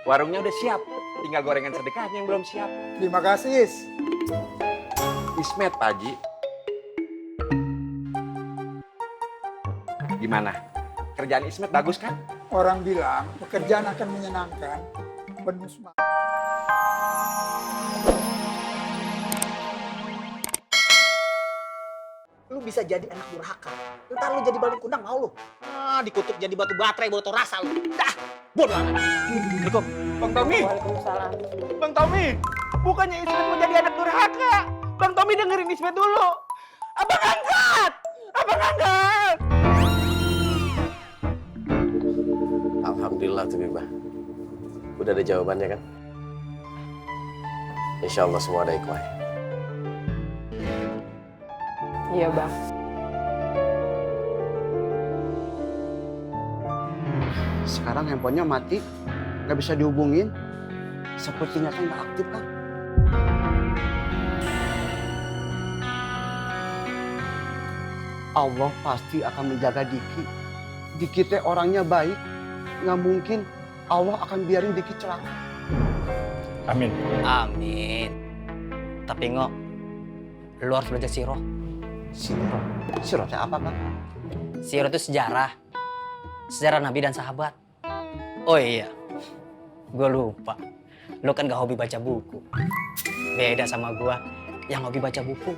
Warungnya udah siap, tinggal gorengan sedekahnya yang belum siap. Terima kasih, Is. Ismet, Pak Haji. Gimana? Kerjaan Ismet bagus kan? Orang bilang pekerjaan akan menyenangkan, penuh semangat. Lu bisa jadi anak durhaka. Ntar lu jadi balon kundang mau lu. Dikutuk jadi batu baterai botol rasa lu. Dah, bodoh amat. Assalamualaikum. Bang Tommy! Waalaikumsalam. Bang Tommy! Bukannya Ismet mau jadi anak durhaka. Bang Tommy dengerin Ismet dulu. Abang angkat! Abang angkat! Alhamdulillah tuh Bibah. Udah ada jawabannya kan? Insya Allah semua ada hikmah. Iya bang. Sekarang handphonenya mati, nggak bisa dihubungin. Sepertinya kan nggak aktif kan? Allah pasti akan menjaga Diki. Diki teh orangnya baik, nggak mungkin Allah akan biarin Diki celaka. Amin. Amin. Tapi Ngo, lu harus belajar sirah. Sirah teh apa kan? Sirah itu sejarah. Sejarah Nabi dan sahabat. Oh iya, gue lupa. Lu kan gak hobi baca buku. Beda sama gue yang hobi baca buku.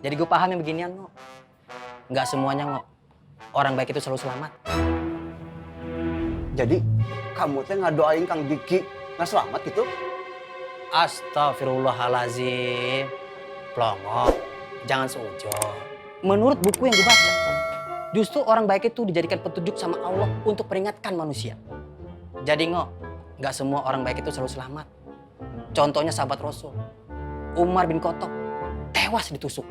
Jadi gue paham yang beginian, Ngo. Gak semuanya, Ngo. Orang baik itu selalu selamat. Jadi kamu teh nggak doain Kang Diki nggak selamat gitu? Astagfirullahalazim. Plongo, jangan seujon. Menurut buku yang gue baca, justru orang baik itu dijadikan petunjuk sama Allah untuk peringatkan manusia. Jadi Ngo, gak semua orang baik itu selalu selamat. Contohnya sahabat Rasul, Umar bin Khattab, tewas ditusuk.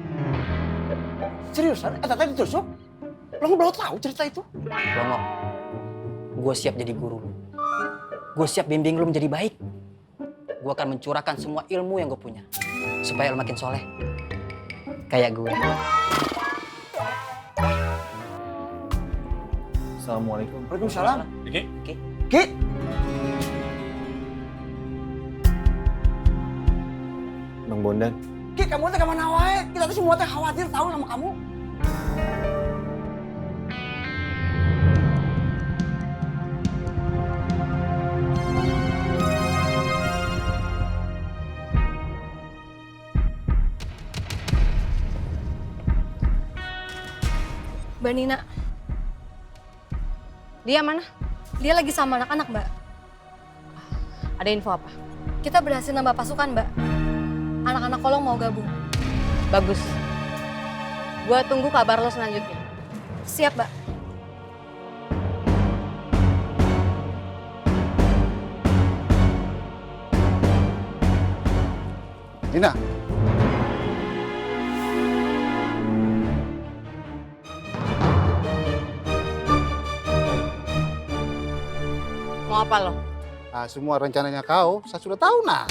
Seriusan? Tadi ditusuk? Lo belum tahu cerita itu? Plongo, gue siap jadi guru lu. Gue siap bimbing lu menjadi baik. Gue akan mencurahkan semua ilmu yang gue punya. Supaya lu makin soleh. Kayak gue. Assalamualaikum. Waalaikumsalam. Diki? Ki, Bang Bondan. Ki kamu teh kemana wae? Kita tuh semua teh khawatir tahu sama kamu. Mbak Nina, Dia mana? dia lagi sama anak-anak, Mbak. Ada info apa? Kita berhasil nambah pasukan, Mbak. Anak-anak kolong mau gabung. Bagus. Gua tunggu kabar lo selanjutnya. Siap, Mbak. Nina, Mau apa lo? nah, semua rencananya kau, saya sudah tahu nah.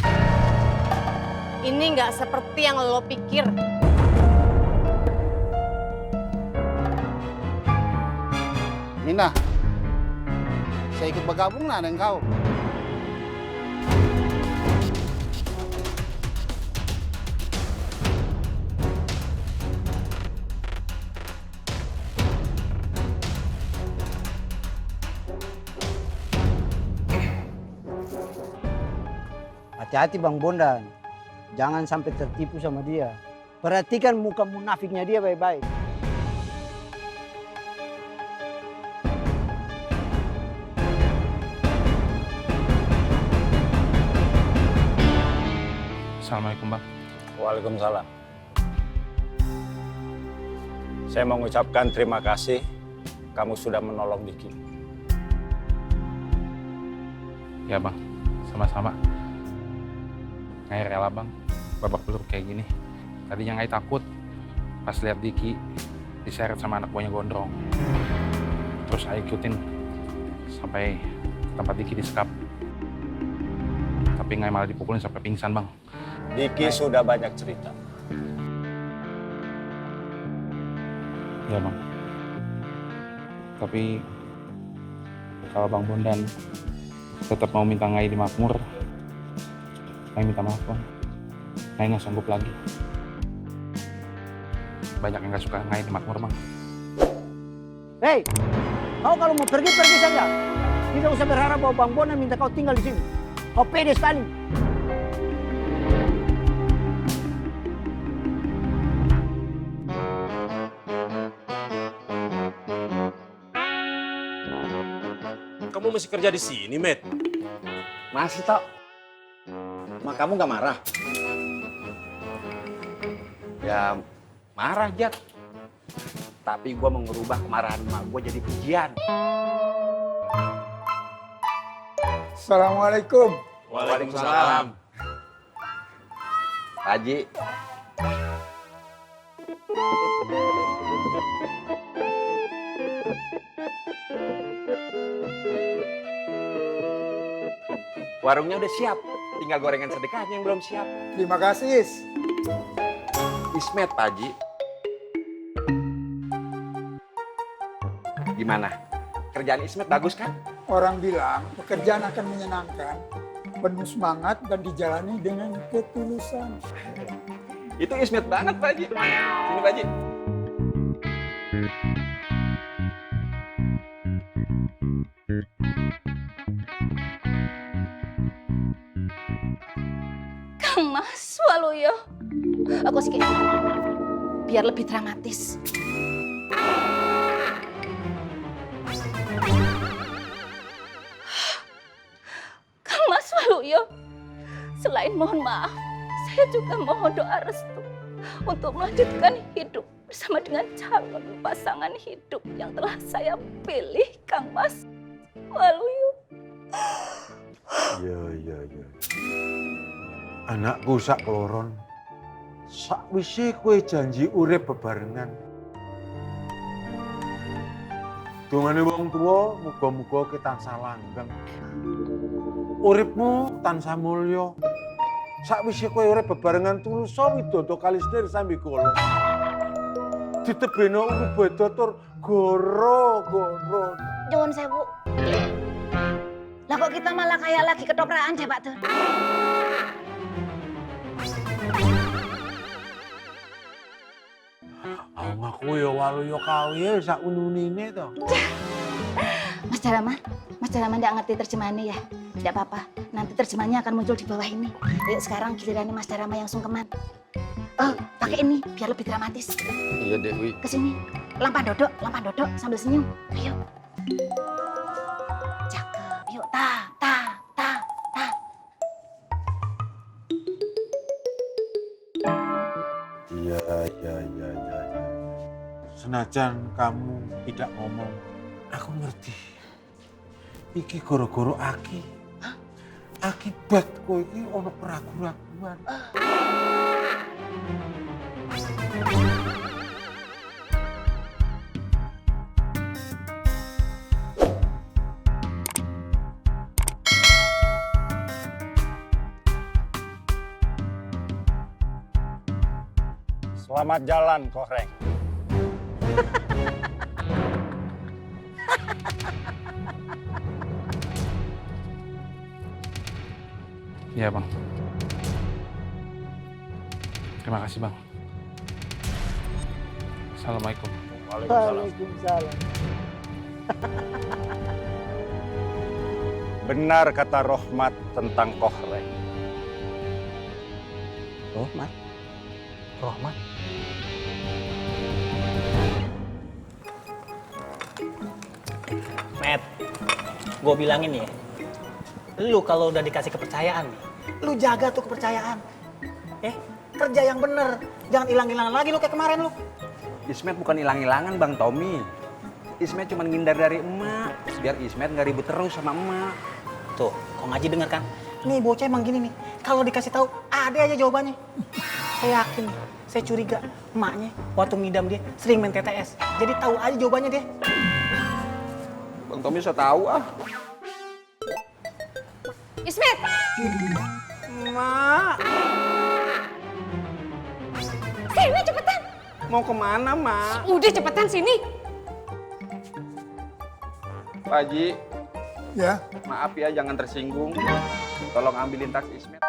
Ini nggak seperti yang lo pikir. Nina, saya ikut bergabung nah dengan kau. Hati-hati Bang Bondan, jangan sampai tertipu sama dia. Perhatikan muka munafiknya dia baik-baik. Assalamualaikum Bang. Waalaikumsalam. Saya mengucapkan terima kasih kamu sudah menolong Diki. Ya Bang, sama-sama. Nggak rela Bang, babak belur kayak gini. Tadinya Ngai takut pas lihat Diki diseret sama anak buahnya Gondrong. Terus saya ikutin sampai tempat Diki disekap. Tapi Ngai malah dipukulin sampai pingsan Bang. Diki sudah banyak cerita. Iya bang. Tapi kalau Bang Bondan tetap mau minta Ngai di makmur, Ngai minta maaf bang. Ngai nggak sanggup lagi. Banyak yang nggak suka Ngai di makmur bang. Hei, kau kalau mau pergi, pergi saja. Tidak usah berharap bahwa Bang Bondan minta kau tinggal di sini. Kau pede sekali. Kamu masih kerja di sini, Met? Masih tok. Mak kamu nggak marah? Ya marah, Jat. Tapi gue mau ngerubah kemarahan emak gue jadi pujian. Assalamualaikum. Waalaikumsalam. Haji. Warungnya udah siap, tinggal gorengan sedekahnya yang belum siap. Terima kasih, Is. Ismet, Pak Haji. Gimana? Kerjaan Ismet bagus kan? Orang bilang pekerjaan akan menyenangkan, penuh semangat dan dijalani dengan ketulusan. Itu Ismet banget, Pak Haji. Sini, Pak Haji. Kang Mas Waluyo. Aku sikit. Biar lebih dramatis. Kang Mas Waluyo. Selain mohon maaf, saya juga mohon doa restu untuk melanjutkan hidup bersama dengan calon pasangan hidup yang telah saya pilih, Kang Mas Waluyo. Ya. Anakku sak kloron. Sakwise kowe janji urip bebarengan. Dongane wong tuwa muga-muga kowe tansah langgeng. Uripmu tansah mulya. Sakwise kowe urip bebarengan tulus widodo kalistir sambi kala. Ditebeno ubeda tur goro-goro. Nyuwun sewu. Lah kok kita malah kayak lagi ketoprakan ya, Pak Tuh? Aku ya Waluyo kawiye sak ununine to. Mas Darama nggak ngerti terjemahannya ya? Tidak apa-apa, nanti terjemahannya akan muncul di bawah ini. Yuk sekarang gilirannya Mas Darama yang sungkeman. Oh, pakai ini biar lebih dramatis. Iya, Dewi. Kesini, lampan dodok sambil senyum. Ayo. Cakep, yuk ta. Iya. Senajan kamu tidak ngomong, aku ngerti. Iki goro-goro Aki. Akibat kowe iki ono keraguan-raguan. Selamat jalan, Koreng. Iya bang. Terima kasih bang. Assalamualaikum. Waalaikumsalam. Benar kata Rohmat tentang Koreng. Rohmat? Met, gue bilangin ya, lu kalau udah dikasih kepercayaan, lu jaga tuh kepercayaan. Kerja yang bener, jangan hilang-hilangan lagi lu kayak kemarin lu. Ismet bukan hilang-hilangan, Bang Tommy. Ismet cuma ngindar dari emak, biar Ismet nggak ribut terus sama emak. Tuh, kok Ngaji denger kan? Nih bocah emang gini nih, kalau dikasih tahu ada aja jawabannya. Saya yakin, saya curiga emaknya waktu ngidam dia sering main TTS, jadi tahu aja jawabannya dia. Bang Tommy so tahu ah. Ismet! Mak! Sini cepetan! Mau kemana, Mak? Udah cepetan sini. Pak Haji, Ya, maaf ya jangan tersinggung. Tolong ambilin tas Ismet.